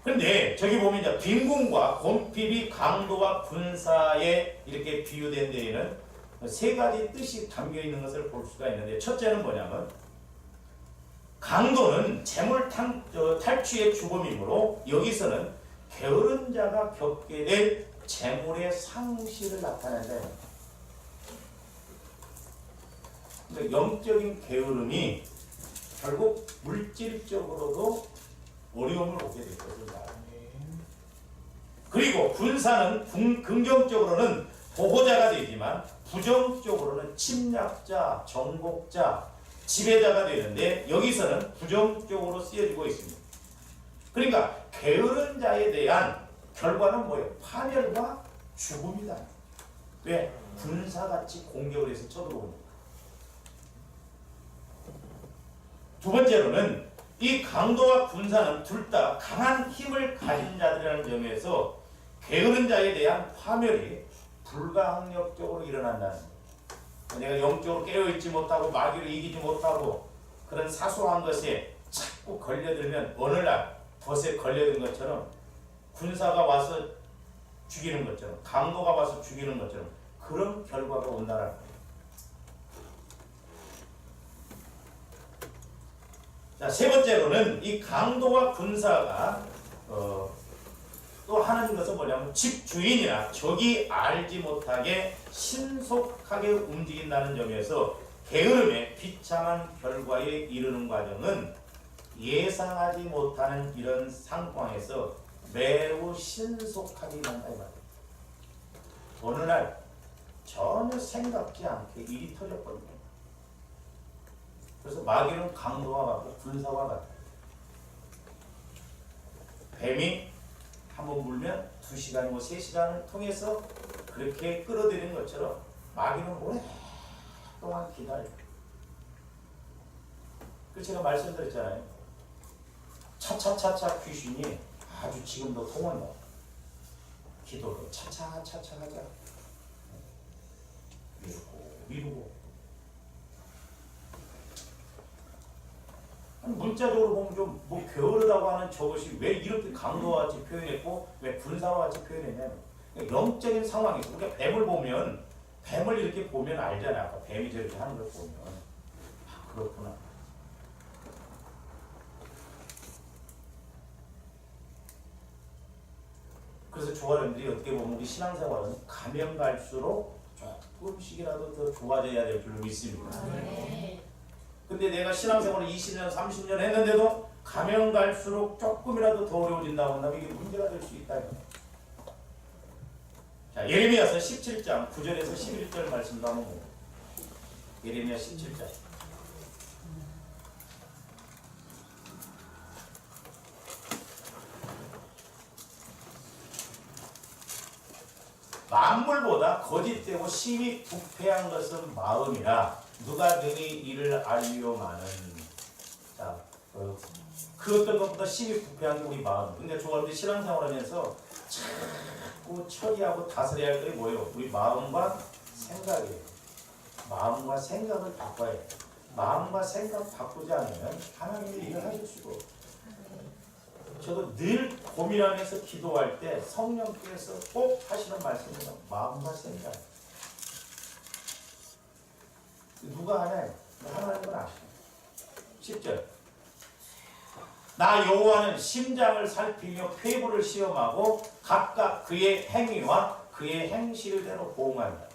근데 저기 보면 이제 빈궁과 곰핍이 강도와 군사에 이렇게 비유된 데에는 세 가지 뜻이 담겨 있는 것을 볼 수가 있는데 첫째는 뭐냐면 강도는 재물 탈취의 주범이므로 여기서는 게으른 자가 겪게 될 재물의 상실을 나타낸다. 그러니까 영적인 게으름이 결국 물질적으로도 어려움을 오게 될 것입니다. 그리고 군사는 긍정적으로는 보호자가 되지만 부정적으로는 침략자, 정복자, 지배자가 되는데 여기서는 부정적으로 쓰여지고 있습니다. 그러니까 게으른 자에 대한 결과는 뭐예요? 파멸과 죽음이다. 왜? 군사같이 공격을 해서 쳐들어옵니다. 두 번째로는 이 강도와 군사는 둘 다 강한 힘을 가진 자들이라는 점에서 게으른 자에 대한 파멸이 불가항력적으로 일어난다는 거예요. 내가 영적으로 깨어있지 못하고 마귀를 이기지 못하고 그런 사소한 것에 자꾸 걸려들면 어느 날 덫에 걸려든 것처럼 군사가 와서 죽이는 것처럼 강도가 와서 죽이는 것처럼 그런 결과가 온다는 거예요. 자, 세 번째로는 이 강도와 군사가 또 하는 것은 뭐냐면 집주인이나 적이 알지 못하게 신속하게 움직인다는 점에서 게으름의 비참한 결과에 이르는 과정은 예상하지 못하는 이런 상황에서 매우 신속하게 일어난다 이 말이에요. 어느 날 전혀 생각지 않게 일이 터졌거든요. 그래서 마귀는 강도와 같고 군사와 같아요. 뱀이 한번 물면 2시간이고 3시간을 통해서 그렇게 끌어들이는 것처럼 마귀는 오랫동안 기다려요. 그래서 제가 말씀드렸잖아요. 차차차차 귀신이 아주 지금도 통한다. 기도로 차차차차 하자. 미루고 문자적으로 보면 좀 뭐 게으르다고 하는 저것이 왜 이렇게 강도와 같이 표현했고 왜 군사와 같이 표현했냐면 영적인 상황에서 우리가 뱀을 보면 뱀을 이렇게 보면 알잖아요. 아까 뱀이 저렇게 하는 걸 보면 그렇구나. 그래서 조아람들이 어떻게 보면 우리 신앙생활은 가면 갈수록 조금씩이라도 더 좋아져야 될 줄로 믿습니다. 네. 근데 내가 신앙생활을 20년, 30년 했는데도 가면 갈수록 조금이라도 더 어려워진다고 한다면 이게 문제가 될 수 있다. 자, 예레미야서 17장 9절에서 11절 말씀도 한번 보고. 예레미야 17장. 만물보다 거짓되고 심히 부패한 것은 마음이라 누가 능히 이를 알리오마는. 자, 그 어떤 것보다 심히 부패한 게 우리 마음. 근데 저가 신앙생활하면서 자꾸 처리하고 다스려야 할 게 뭐예요? 우리 마음과 생각이에요. 마음과 생각을 바꿔야 해요. 마음과 생각 바꾸지 않으면 하나님이 일을 하실 수가 없어요. 저도 늘 고민하면서 기도할 때 성령께서 꼭 하시는 말씀입니다. 마음과 생각. 누가 하나요? 하나님은 아시죠. 10절. 나 여호와는 심장을 살피며 폐부를 시험하고 각각 그의 행위와 그의 행실대로 보응한다.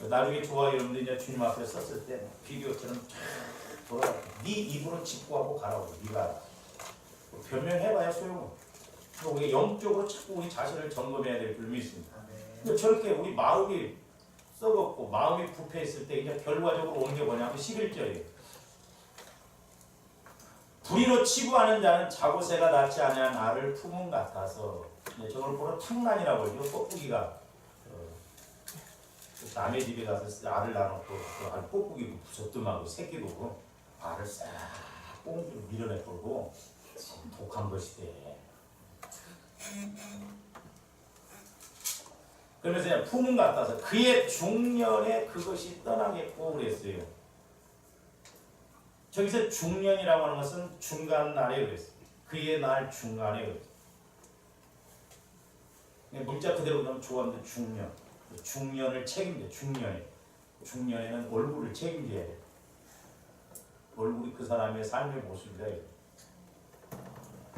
나중에 좋아 여러분들 이제 주님 앞에 섰을 때 비디오처럼 쫙 돌아가. 네 입으로 직구하고 가라고. 네가 알아. 변명해봐야 소용없어. 우리 영적으로 자꾸 우리 자신을 점검해야 될 줄 믿습니다. 근데 저렇게 우리 마음이 썩었고 마음이 부패했을 때 이제 결과적으로 오는 게 뭐냐면 11절이에요. 불의로 치부하는 자는 자고새가 낳지 아니한 알을 품은 같아서. 저걸 보러 탕란이라고 그러죠. 뻐꾸기가 남의 집에 가서 알을 낳아놓고 그 알 뻐꾸기 부서뜸하고 새끼도 알을 싹 꽁으로 밀어내버리고 독한 것이대. 그러면서 그냥 품은 같아서 그의 중년에 그것이 떠나겠고 그랬어요. 저기서 중년이라고 하는 것은 중간 날에 그랬어요. 그의 날 중간에 그랬어요. 문자 그대로 보면 조합도 중년. 중년을 책임져. 중년에는 얼굴을 책임져야 돼. 얼굴이 그 사람의 삶의 모습이다.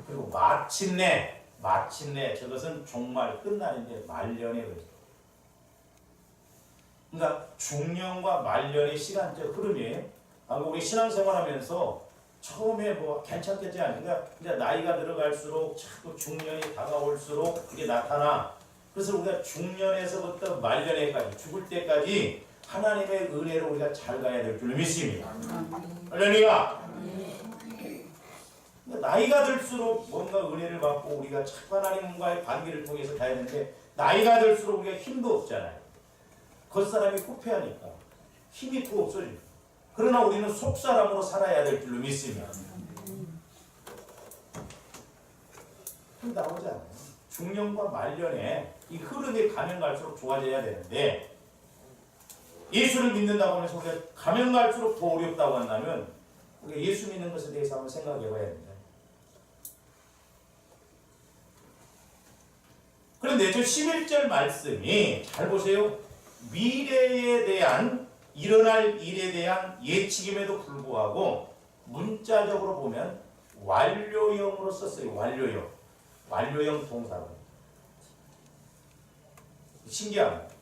그리고 마침내 저것은 종말 끝날인데 말년에 그랬어요. 그러니까 중년과 말년의 시간적 흐름이에요. 우리 신앙생활하면서 처음에 뭐 괜찮겠지 않으니까 이제 나이가 들어갈수록 자꾸 중년이 다가올수록 그게 나타나. 그래서 우리가 중년에서부터 말년에까지 죽을 때까지 하나님의 은혜로 우리가 잘 가야 될 줄 믿습니다. 할렐루야. 나이가 들수록 뭔가 은혜를 받고 우리가 자꾸 하나님과의 관계를 통해서 가야 되는데 나이가 들수록 우리가 힘도 없잖아요. 겉사람이 후패하니까 힘이 또 없어집니다. 그러나 우리는 속사람으로 살아야 될 줄로 믿습니다. 나오지 않아요. 중년과 말년에 이 흐름이 가면 갈수록 좋아져야 되는데 예수를 믿는다고 하면서 우리가 가면 갈수록 더 어렵다고 한다면 우리가 예수 믿는 것에 대해서 한번 생각해 봐야 됩니다. 그런데 저 11절 말씀이 잘 보세요. 미래에 대한 일어날 일에 대한 예측임에도 불구하고 문자적으로 보면 완료형으로 썼어요. 완료형 동사로. 신기합니다.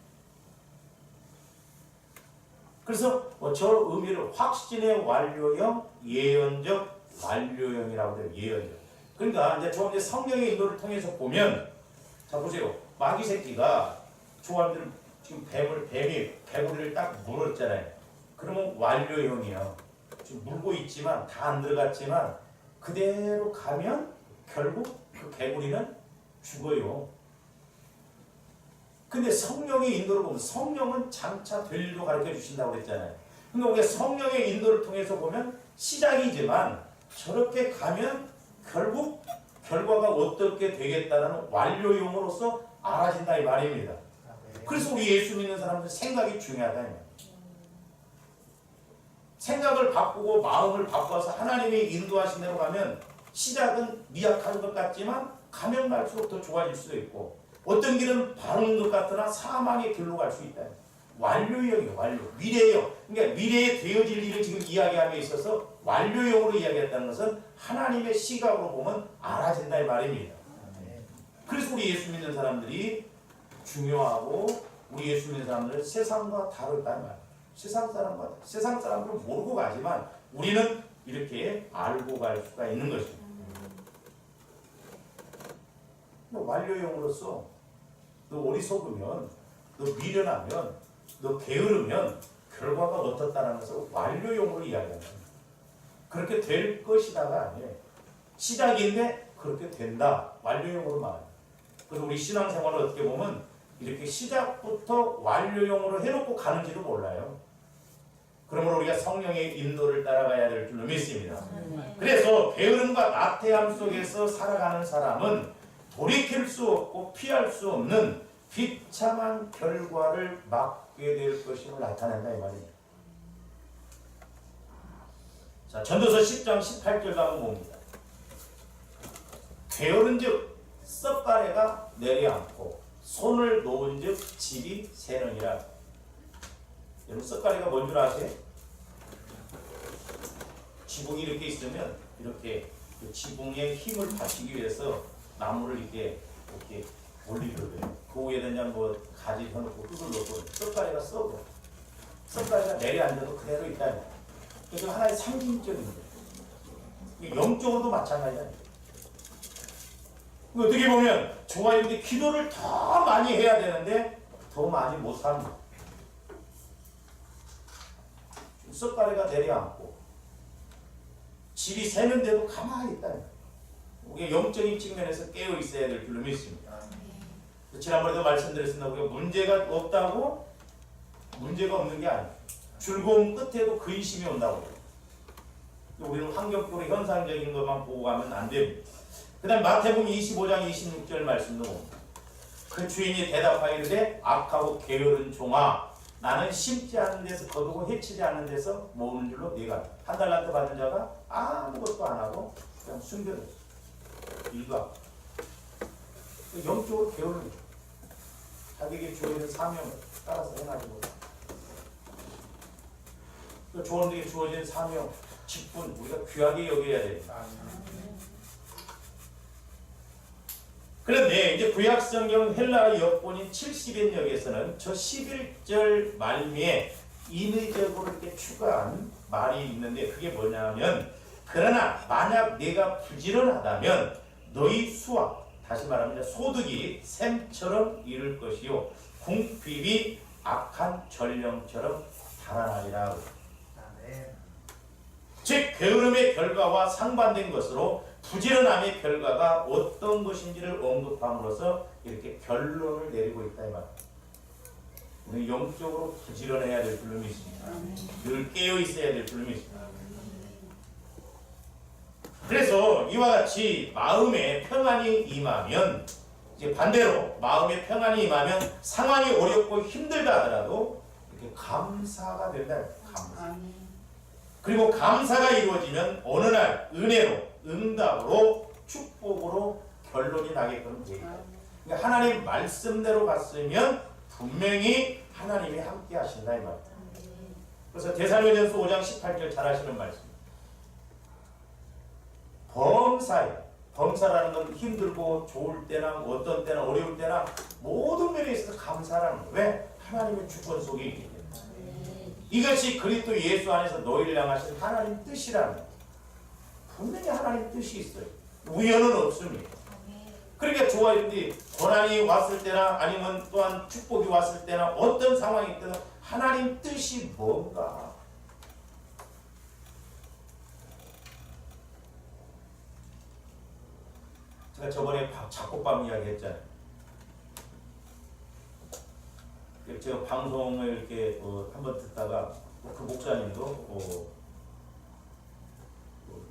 그래서 저 의미를 확신의 완료형, 예언적 완료형이라고 해요. 예언적. 그러니까 이제 조금 이제 성령의 인도를 통해서 보면, 자 보세요. 마귀 새끼가 조합들 지금 뱀이 개구리를 딱 물었잖아요. 그러면 완료형이에요. 지금 물고 있지만 다 안 들어갔지만 그대로 가면 결국 그 개구리는 죽어요. 근데 성령의 인도를 보면 성령은 장차 될 일도 가르쳐 주신다고 그랬잖아요. 그러니까 우리가 성령의 인도를 통해서 보면 시작이지만 저렇게 가면 결국 결과가 어떻게 되겠다는 완료용으로서 알아진다 이 말입니다. 그래서 우리 예수 믿는 사람들 생각이 중요하다. 생각을 바꾸고 마음을 바꿔서 하나님이 인도하신 대로 가면 시작은 미약한 것 같지만 가면 갈수록 더 좋아질 수도 있고 어떤 길은 바른 것 같으나 사망의 길로 갈 수 있다. 완료형이에요. 완료. 미래형. 그러니까 미래에 되어질 일을 지금 이야기함에 있어서 완료형으로 이야기했다는 것은 하나님의 시각으로 보면 알아진다 이 말입니다. 그래서 우리 예수 믿는 사람들이 중요하고 우리 예수 믿는 사람들은 세상과 다르다는 말이에요. 세상 사람들은 모르고 가지만 우리는 이렇게 알고 갈 수가 있는 것입니다. 너 완료형으로서 너 어리석으면, 너 미련하면, 너 게으르면 결과가 어떻다는 것을 완료형으로 이야기합니다. 그렇게 될 것이다가 아니에요. 시작인데 그렇게 된다. 완료형으로 말합니다. 그래서 우리 신앙생활을 어떻게 보면 이렇게 시작부터 완료형으로 해놓고 가는지도 몰라요. 그러므로 우리가 성령의 인도를 따라가야 될 줄로 믿습니다. 그래서 게으름과 나태함 속에서 살아가는 사람은 돌이킬 수 없고 피할 수 없는 비참한 결과를 맞게 될 것임을 나타낸다 이 말입니다. 자, 전도서 10장 18절 한번 봅니다. 게으른즉 썩가래가 내려앉고 손을 놓은즉 집이 새느니라. 여러분 썩가래가 뭔 줄 아세요? 지붕이 이렇게 있으면 이렇게 그 지붕에 힘을 받치기 위해서 나무를 이렇게 올리거든요. 그 위에다 그냥 뭐 가지 펴놓고 흙을 넣고 썩가래가 썩어. 썩가래가 내려앉아도 그대로 있다. 그래서 하나의 상징적인 거예요. 영적으로도 마찬가지야. 어떻게 보면 좋아요. 근데 기도를 더 많이 해야 되는데 더 많이 못 삽니다. 썩가래가 내려앉고 집이 새는데도 가만히 있다. 우리가 영적인 측면에서 깨어 있어야 될 줄로 믿습니다. 지난번에도 말씀드렸습니다. 우리가 문제가 없다고 문제가 없는 게 아니에요. 즐거움 끝에도 근심이 온다고. 우리는 환경적으로 현상적인 것만 보고 가면 안 됩니다. 그 다음 마태복음 25장 26절 말씀도 봅니다. 그 주인이 대답하여 이르되 악하고 게으른 종아 나는 심지 않은 데서 거두고 해치지 않는 데서 모으는 줄로 네가 한 달란트 받은 자가 아무것도 안 하고 그냥 숨겨졌어. 일과 영적으로 게으른 거죠. 자기에게 주어진 사명을 따라서 행하지 못해. 그 조원들에게 주어진 사명, 직분 우리가 귀하게 여겨야 됩니다. 그런데 이제 구약성경 헬라어 역본인 70인 역에서는 저 11절 말미에 인의적으로 이렇게 추가한 말이 있는데 그게 뭐냐면 그러나 만약 네가 부지런하다면 너희 수확 다시 말하면 소득이 샘처럼 이를 것이요 궁핍이 악한 전령처럼 달아나리라. 즉 게으름의 결과와 상반된 것으로 부지런함의 결과가 어떤 것인지를 언급함으로써 이렇게 결론을 내리고 있다 이 말입니다. 영적으로 부지런해야 될 줄로 믿습니다. 늘 깨어 있어야 될 줄로 믿습니다. 그래서 이와 같이 마음에 평안이 임하면 이제 반대로 마음에 평안이 임하면 상황이 어렵고 힘들다 하더라도 이렇게 감사가 된다. 감사. 그리고 감사가 이루어지면 어느 날 은혜로 응답으로 축복으로 결론이 나게끔 되겠다. 그러니까 하나님 말씀대로 갔으면 분명히 하나님이 함께 하신다 이 말입니다. 그래서 데살로니가서 5장 18절 잘 하시는 말씀. 범사라는 건 힘들고 좋을 때나 어떤 때나 어려울 때나 모든 면에 있어서 감사라는 거예요. 왜? 하나님의 주권 속에 있기 때문에. 이것이 그리스도 예수 안에서 너희를 향하신 하나님 뜻이라는 거예요. 분명히 하나님 뜻이 있어요. 우연은 없습니다. 그러니까 좋아요인데 고난이 왔을 때나 아니면 또한 축복이 왔을 때나 어떤 상황이 있든 하나님 뜻이 뭔가. 제가 저번에 작곡밤 이야기 했잖아요. 제가 방송을 이렇게 한번 듣다가 그 목사님도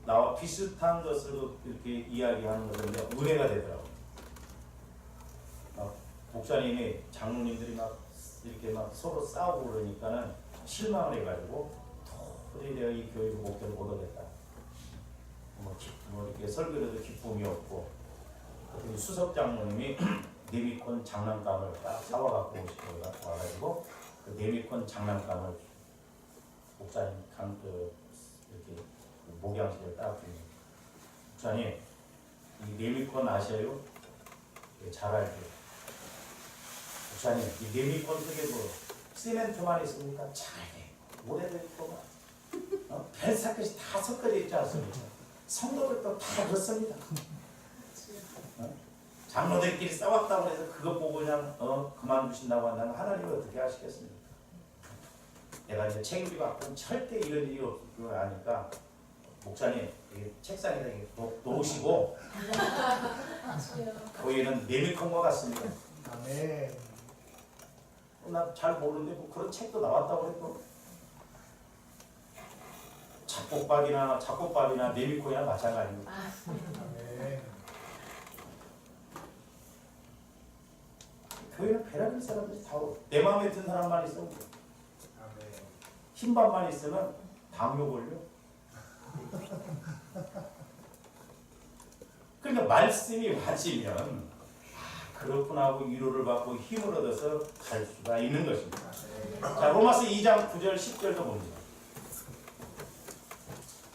나와 비슷한 것을 이렇게 이야기하는 것인데 은혜가 되더라고요. 목사님이 장로님들이 막 이렇게 막 서로 싸우고 그러니까는 실망을 해가지고 도저히 내가 이 교회를 목회를 못하겠다. 뭐 이렇게 설교에도 기쁨이 없고 그랬더니 수석 장로님이 네미콘 장난감을 딱 사와갖고 오시고 와가지고 그 네미콘 장난감을 목사님 이렇게 목양실에 딱 주는 목사님 이 네미콘 아셔요? 잘 알죠. 목사님, 이 레미콘 속에 뭐 시멘트만 있습니까? 잘 돼. 오래됐구만. 벨사켓이 다 섞어져 있지 않습니까? 성도들도 다 그렇습니다. 장로들끼리 싸웠다고 해서 그것 보고 그냥 그만두신다고 한다면 하나님은 어떻게 하시겠습니까? 내가 이제 책임지고 앞으로 절대 이런 일이 없을 줄 아니까 목사님 책상에다 놓으시고 교회는 레미콘과 같습니다. 아멘. 나 잘 모르는데 뭐 그런 책도 나왔다고 해도 작곡밥이나 레미콘이나 마찬가지입니다. 아멘. 교회는 배라는 사람들이 다 내 마음에 든 사람만 있으면 아멘. 흰밥만 있으면 당뇨 걸려. 그러니까 말씀이 와지면 그렇구나 하고 위로를 받고 힘을 얻어서 갈 수가 있는 것입니다. 자, 로마서 2장 9절 10절도 봅니다.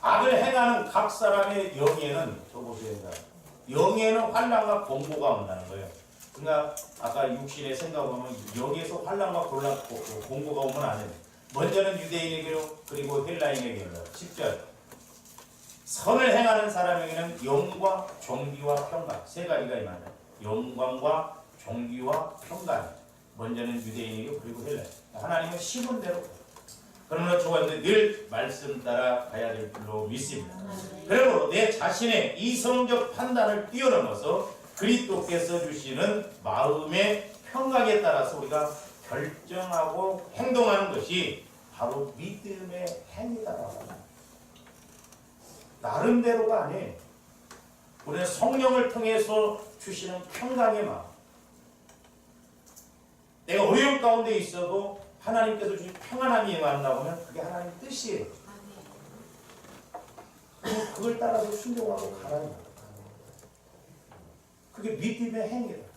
악을 행하는 각 사람의 영에는 저보세요. 영에는 환난과 공고가 온다는 거예요. 그러니까 아까 육신의 생각하면 영에서 환난과 공고가 오면 안 돼요. 먼저는 유대인에게로 그리고 헬라인에게로 10절 선을 행하는 사람에게는 영과 존귀와 평강 세 가지가 임한다. 영광과 존귀와 평강. 먼저는 유대인이고 그리고 헬라인. 하나님은 심은 대로. 그러나 저와는 늘 말씀 따라 가야 될 줄로 믿습니다. 그러므로 내 자신의 이성적 판단을 뛰어넘어서 그리스도께서 주시는 마음의 평강에 따라서 우리가 결정하고 행동하는 것이 바로 믿음의 행위다라고 합니다. 나름대로가 아니에요. 우리는 성령을 통해서 주시는 평강의 마음. 내가 어려움 가운데 있어도 하나님께서 주신 평안함이 임한다고 하면 그게 하나님 뜻이에요. 그걸 따라서 순종하고 가라는 거예요. 그게 믿음의 행위다.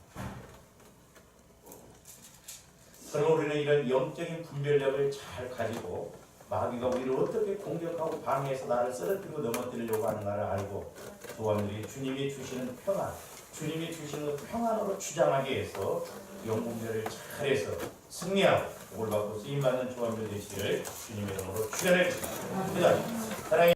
그럼 우리는 이런 영적인 분별력을 잘 가지고 마귀가 우리를 어떻게 공격하고 방해해서 나를 쓰러뜨리고 넘어뜨리려고 하는가를 알고 조원들이 주님이 주시는 평안, 주님이 주시는 그 평안으로 주장하게 해서 영분별을 잘해서 승리하고 복을 받고 쓰임받는 조원들 되시기를 주님의 이름으로 축원해 주십니다. 사랑해